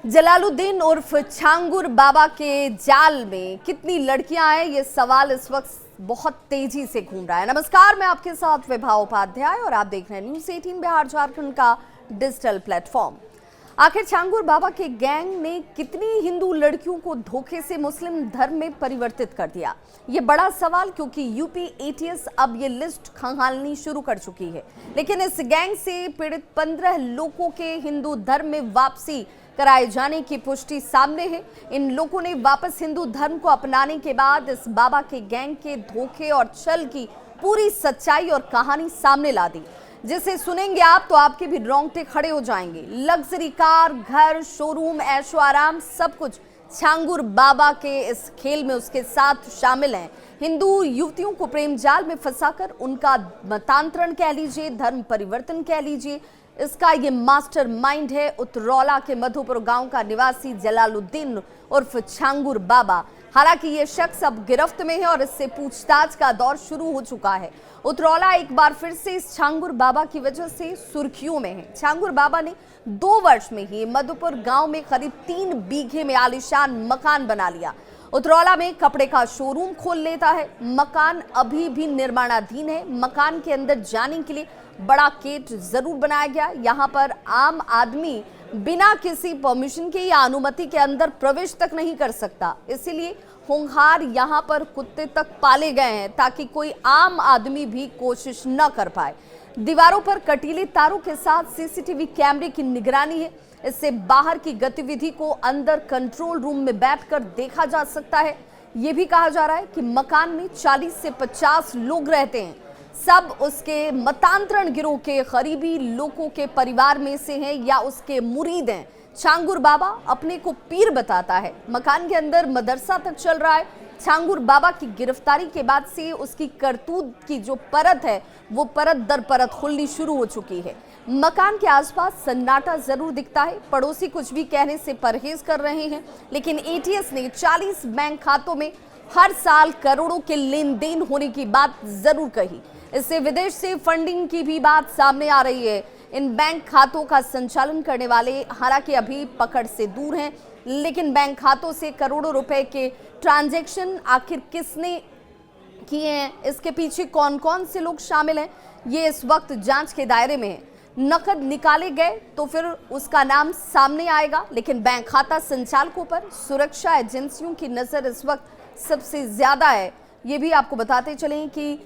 जलालुद्दीन उर्फ छांगुर बाबा के जाल में कितनी लड़कियां हैं, ये सवाल इस वक्त बहुत तेजी से घूम रहा है। नमस्कार, मैं आपके साथ विभा उपाध्याय और आप देख रहे हैं न्यूज़ 18 बिहार झारखंड का डिजिटल प्लेटफॉर्म। आखिर छांगुर बाबा के गैंग ने कितनी हिंदू लड़कियों को धोखे से मुस्लिम धर्म में परिवर्तित कर दिया, ये बड़ा सवाल, क्योंकि यूपी एटीएस अब ये लिस्ट खंगालनी शुरू कर चुकी है। लेकिन इस गैंग से पीड़ित 15 लोगों के हिंदू धर्म में वापसी कराए जाने की पुष्टि सामने है। इन लोगों ने वापस हिंदू धर्म को अपनाने के बाद इस बाबा के गैंग के धोखे और छल की पूरी सच्चाई और कहानी सामने ला दी, जिसे सुनेंगे आप तो आपके भी रोंगटे खड़े हो जाएंगे। लग्जरी कार, घर, शोरूम, ऐशो आराम, सब कुछ छांगुर बाबा के इस खेल में उसके साथ शामिल हैं। हिंदू युवतियों को प्रेम जाल में फंसाकर उनका मतांतरण कह लीजिए, धर्म परिवर्तन कह लीजिए, इसका ये मास्टर माइंड है उतरौला के मधुपुर गांव का निवासी जलालुद्दीन उर्फ छांगुर बाबा। हालांकि ये शख्स अब गिरफ्त में है और इससे पूछताछ का दौर शुरू हो चुका है। उतरौला एक बार फिर से इस छांगुर बाबा की वजह से सुर्खियों में है। छांगुर बाबा ने 2 वर्ष में ही मधुपुर गांव में करीब 3 बीघे में आलीशान मकान बना लिया। उतरौला में कपड़े का शोरूम खोल लेता है। मकान अभी भी निर्माणाधीन है। मकान के अंदर जाने के लिए बड़ा गेट जरूर बनाया गया। यहाँ पर आम आदमी बिना किसी परमिशन के या अनुमति के अंदर प्रवेश तक नहीं कर सकता, इसीलिए होनहार यहाँ पर कुत्ते तक पाले गए हैं ताकि कोई आम आदमी भी कोशिश न कर पाए। दीवारों पर कटीले तारों के साथ सीसीटीवी कैमरे की निगरानी है। इससे बाहर की गतिविधि को अंदर कंट्रोल रूम में बैठकर देखा जा सकता है। ये भी कहा जा रहा है कि मकान में 40 से 50 लोग रहते हैं। सब उसके मतांतरण गिरोह के करीबी लोगों के परिवार में से हैं या उसके मुरीद हैं। छांगुर बाबा अपने को पीर बताता है। मकान के अंदर मदरसा तक चल रहा है। छांगुर बाबा की गिरफ्तारी के बाद से उसकी करतूत की जो परत है वो परत दर परत खुलनी शुरू हो चुकी है। मकान के आसपास सन्नाटा जरूर दिखता है। पड़ोसी कुछ भी कहने से परहेज कर रहे हैं, लेकिन एटीएस ने 40 बैंक खातों में हर साल करोड़ों के लेन देन होने की बात जरूर कही। इससे विदेश से फंडिंग की भी बात सामने आ रही है। इन बैंक खातों का संचालन करने वाले हालांकि अभी पकड़ से दूर हैं, लेकिन बैंक खातों से करोड़ों रुपए के ट्रांजैक्शन आखिर किसने किए हैं, इसके पीछे कौन कौन से लोग शामिल हैं, ये इस वक्त जांच के दायरे में है। नकद निकाले गए तो फिर उसका नाम सामने आएगा, लेकिन बैंक खाता संचालकों पर सुरक्षा एजेंसियों की नजर इस वक्त सबसे ज्यादा है। ये भी आपको बताते चलें कि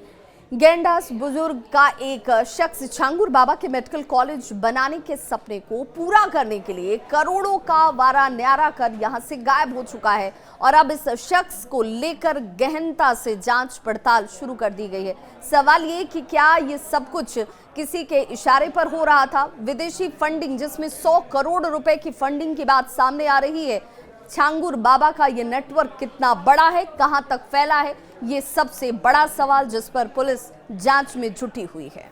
गेंडास बुजुर्ग का एक शख्स छांगुर बाबा के मेडिकल कॉलेज बनाने के सपने को पूरा करने के लिए करोड़ों का वारा न्यारा कर यहां से गायब हो चुका है और अब इस शख्स को लेकर गहनता से जांच पड़ताल शुरू कर दी गई है। सवाल ये कि क्या ये सब कुछ किसी के इशारे पर हो रहा था? विदेशी फंडिंग, जिसमें 100 करोड़ रुपए की फंडिंग की बात सामने आ रही है। छांगुर बाबा का ये नेटवर्क कितना बड़ा है, कहां तक फैला है, ये सबसे बड़ा सवाल जिस पर पुलिस जांच में जुटी हुई है।